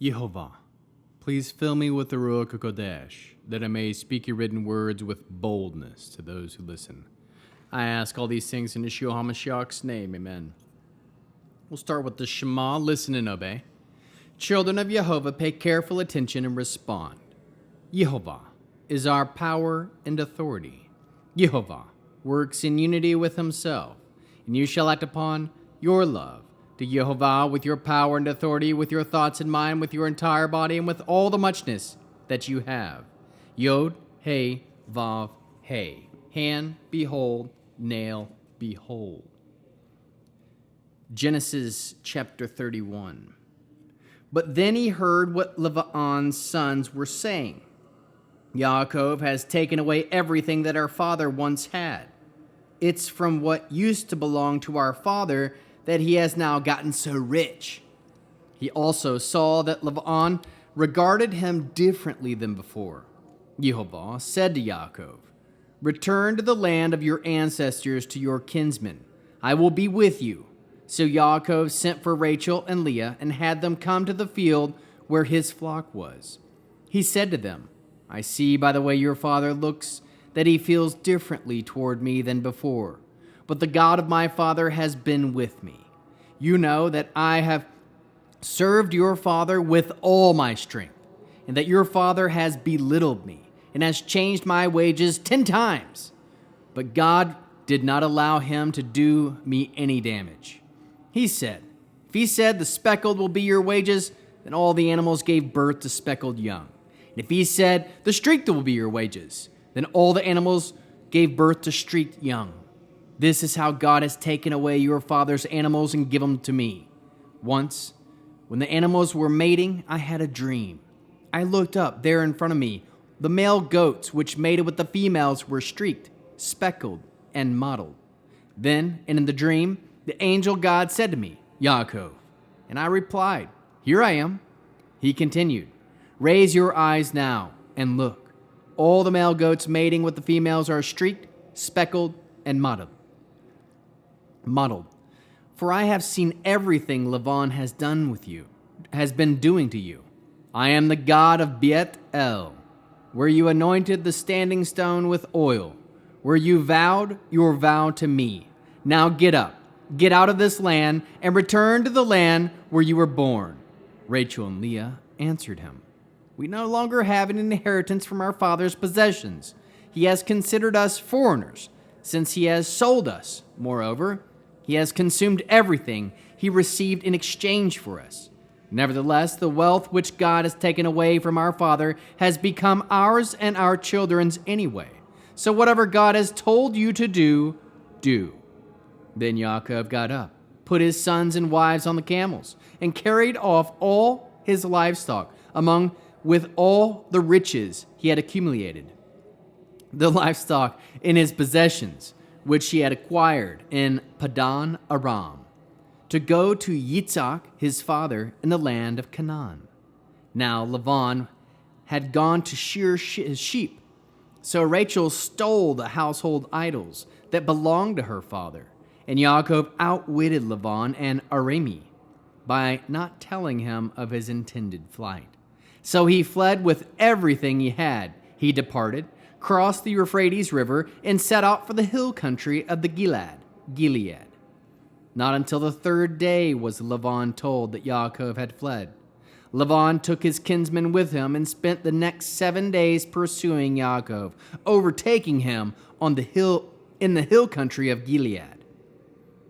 Yehovah, please fill me with the Ruach HaKodesh, that I may speak your written words with boldness to those who listen. I ask all these things in Yeshua HaMashiach's name, amen. We'll start with the Shema, listen and obey. Children of Yehovah, pay careful attention and respond. Yehovah is our power and authority. Yehovah works in unity with himself, and you shall act upon your love to Yehovah with your power and authority, with your thoughts in mind, with your entire body, and with all the muchness that you have. Yod, He, Vav, He. Hand, behold, nail, behold. Genesis chapter 31. But then he heard what Laban's sons were saying. Yaakov has taken away everything that our father once had. It's from what used to belong to our father that he has now gotten so rich. He also saw that Laban regarded him differently than before. Yehovah said to Yaakov, "Return to the land of your ancestors, to your kinsmen. I will be with you." So Yaakov sent for Rachel and Leah and had them come to the field where his flock was. He said to them, "I see by the way your father looks that he feels differently toward me than before. But the God of my father has been with me. You know that I have served your father with all my strength, and that your father has belittled me and has changed my wages 10 times. But God did not allow him to do me any damage. He said, if he said the speckled will be your wages, then all the animals gave birth to speckled young. And if he said the streaked will be your wages, then all the animals gave birth to streaked young. This is how God has taken away your father's animals and given them to me. Once, when the animals were mating, I had a dream. I looked up there in front of me. The male goats which mated with the females were streaked, speckled, and mottled. Then, in the dream, the angel God said to me, Yaakov. And I replied, Here I am. He continued, Raise your eyes now and look. All the male goats mating with the females are streaked, speckled, and mottled. For I have seen everything Laban has been doing to you. I am the God of Bet El, where you anointed the standing stone with oil, where you vowed your vow to me. Now get up, get out of this land, and return to the land where you were born. Rachel and Leah answered him, We no longer have an inheritance from our father's possessions. He has considered us foreigners, since he has sold us. Moreover, he has consumed everything he received in exchange for us. Nevertheless, the wealth which God has taken away from our father has become ours and our children's anyway. So whatever God has told you to do, do. Then Yaakov got up, put his sons and wives on the camels, and carried off all his livestock, with all the riches he had accumulated, the livestock in his possessions, which he had acquired in Padan Aram, to go to Yitzhak his father in the land of Canaan. Now Laban had gone to shear his sheep, so Rachel stole the household idols that belonged to her father, and Yaakov outwitted Laban and Arami by not telling him of his intended flight. So he fled with everything he had. He departed, crossed the Euphrates River, and set out for the hill country of the Gilead. Not until the 3rd day was Laban told that Yaakov had fled. Laban took his kinsmen with him and spent the next 7 days pursuing Yaakov, overtaking him on the hill in the hill country of Gilead.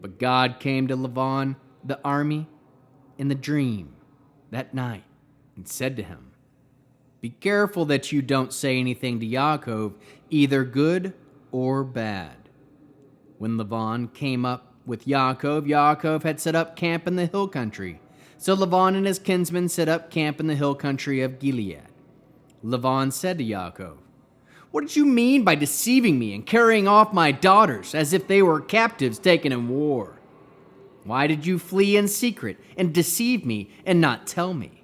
But God came to Laban, the army, in the dream that night and said to him, Be careful that you don't say anything to Yaakov, either good or bad. When Laban came up with Yaakov, Yaakov had set up camp in the hill country. So Laban and his kinsmen set up camp in the hill country of Gilead. Laban said to Yaakov, What did you mean by deceiving me and carrying off my daughters as if they were captives taken in war? Why did you flee in secret and deceive me and not tell me?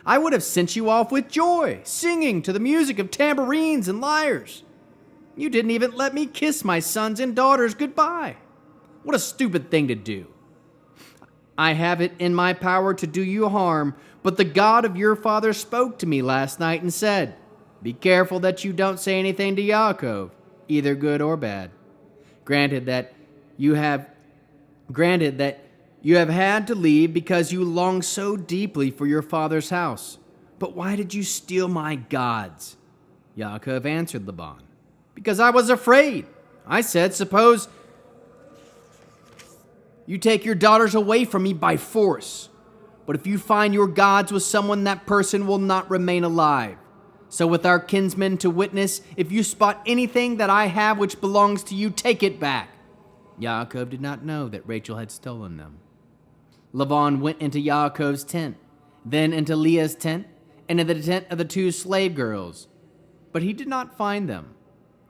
I would have sent you off with joy, singing to the music of tambourines and lyres. You didn't even let me kiss my sons and daughters goodbye. What a stupid thing to do. I have it in my power to do you harm, but the God of your father spoke to me last night and said, be careful that you don't say anything to Yaakov, either good or bad. Granted that you have had to leave because you long so deeply for your father's house. But why did you steal my gods? Yaakov answered Laban, because I was afraid. I said, suppose you take your daughters away from me by force. But if you find your gods with someone, that person will not remain alive. So with our kinsmen to witness, if you spot anything that I have which belongs to you, take it back. Yaakov did not know that Rachel had stolen them. Laban went into Yaakov's tent, then into Leah's tent, and into the tent of the two slave girls. But he did not find them.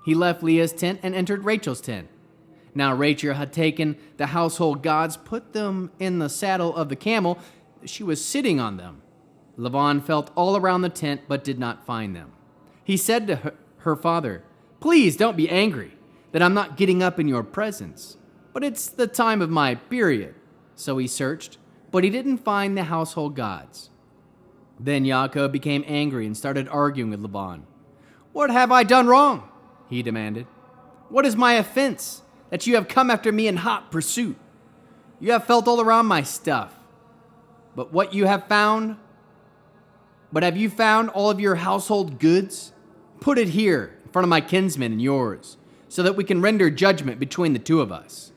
He left Leah's tent and entered Rachel's tent. Now Rachel had taken the household gods, put them in the saddle of the camel. She was sitting on them. Laban felt all around the tent, but did not find them. He said to her father, please don't be angry that I'm not getting up in your presence, but it's the time of my period. So he searched, but he didn't find the household gods. Then Yaakov became angry and started arguing with Laban. What have I done wrong? He demanded. What is my offense that you have come after me in hot pursuit? You have felt all around my stuff. But have you found all of your household goods? Put it here in front of my kinsmen and yours, so that we can render judgment between the two of us.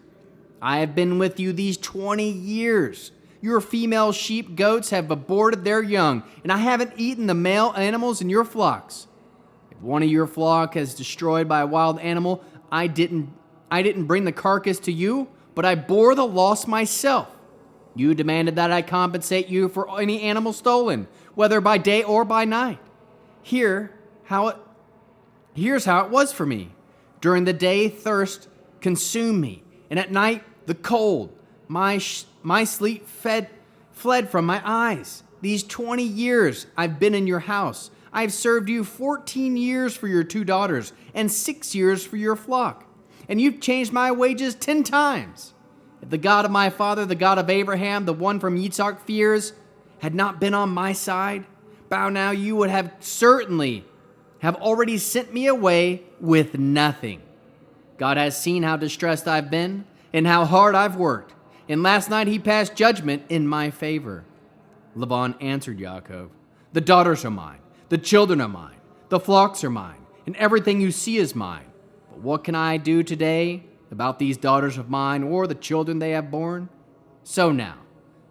I have been with you these 20 years. Your female sheep goats have aborted their young, and I haven't eaten the male animals in your flocks. If one of your flock is destroyed by a wild animal, I didn't bring the carcass to you, but I bore the loss myself. You demanded that I compensate you for any animal stolen, whether by day or by night. Here's how it was for me. During the day, thirst consumed me, and at night, the cold. My sleep fled from my eyes. These 20 years I've been in your house. I've served you 14 years for your 2 daughters and 6 years for your flock. And you've changed my wages 10 times. If the God of my father, the God of Abraham, the one from Yitzhak fears, had not been on my side, by now you would have certainly have already sent me away with nothing. God has seen how distressed I've been and how hard I've worked. And last night he passed judgment in my favor. Laban answered Yaakov, the daughters are mine, the children are mine, the flocks are mine, and everything you see is mine. But what can I do today about these daughters of mine or the children they have borne? So now,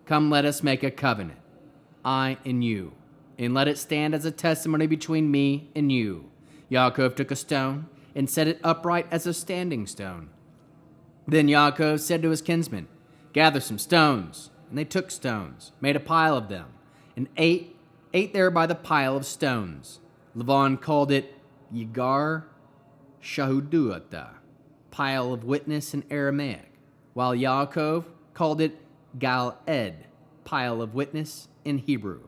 come let us make a covenant, I and you, and let it stand as a testimony between me and you. Yaakov took a stone and set it upright as a standing stone. Then Yaakov said to his kinsmen, gather some stones. And they took stones, made a pile of them, and ate there by the pile of stones. Laban called it Yigar Shahuduata, pile of witness in Aramaic, while Yaakov called it Gal-ed, pile of witness in Hebrew.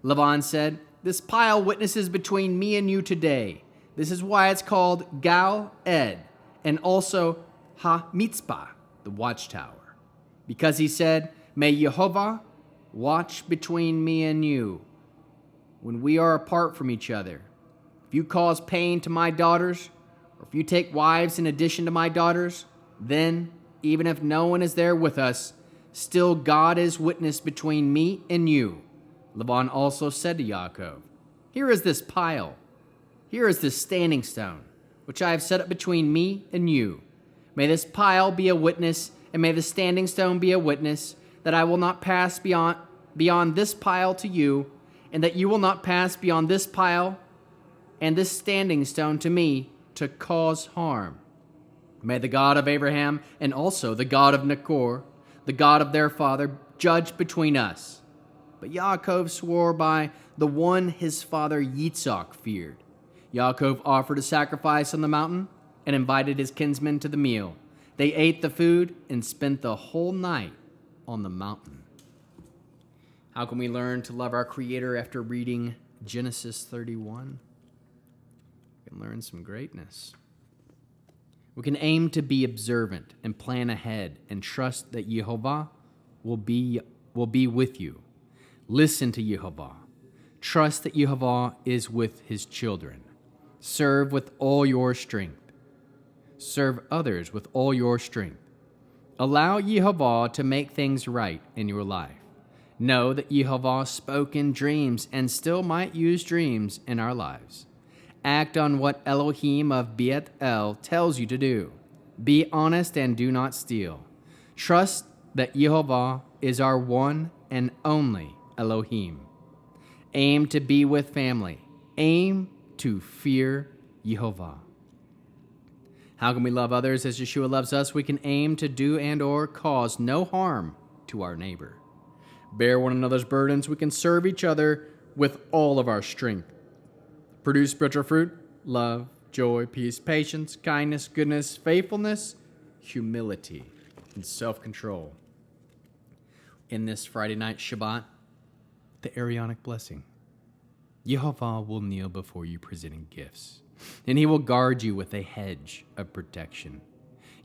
Laban said, this pile witnesses between me and you today. This is why it's called Gal-ed, and also Ha-Mitzpah, the watchtower. Because he said, may Jehovah watch between me and you when we are apart from each other. If you cause pain to my daughters, or if you take wives in addition to my daughters, then, even if no one is there with us, still God is witness between me and you. Laban also said to Yaakov, here is this pile. Here is this standing stone, which I have set up between me and you. May this pile be a witness, and may the standing stone be a witness, that I will not pass beyond this pile to you, and that you will not pass beyond this pile and this standing stone to me to cause harm. May the God of Abraham and also the God of Nachor, the God of their father, judge between us. But Yaakov swore by the one his father Yitzhak feared. Yaakov offered a sacrifice on the mountain and invited his kinsmen to the meal. They ate the food and spent the whole night on the mountain. How can we learn to love our Creator after reading Genesis 31? We can learn some greatness. We can aim to be observant and plan ahead and trust that Jehovah will be will be with you. Listen to Yehovah. Trust that Yehovah is with his children. Serve with all your strength. Serve others with all your strength. Allow Yehovah to make things right in your life. Know that Yehovah spoke in dreams and still might use dreams in our lives. Act on what Elohim of Beit El tells you to do. Be honest and do not steal. Trust that Yehovah is our one and only Elohim. Aim to be with family. Aim to fear Yehovah. How can we love others as Yeshua loves us? We can aim to do and or cause no harm to our neighbor. Bear one another's burdens. We can serve each other with all of our strength. Produce spiritual fruit, love, joy, peace, patience, kindness, goodness, faithfulness, humility, and self-control. In this Friday night Shabbat, the Aaronic blessing. Yehovah will kneel before you presenting gifts, and he will guard you with a hedge of protection.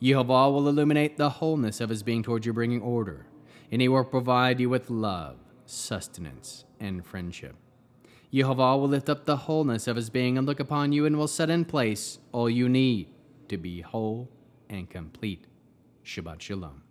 Yehovah will illuminate the wholeness of his being towards you, bringing order, and he will provide you with love, sustenance, and friendship. Yehovah will lift up the wholeness of his being and look upon you and will set in place all you need to be whole and complete. Shabbat Shalom.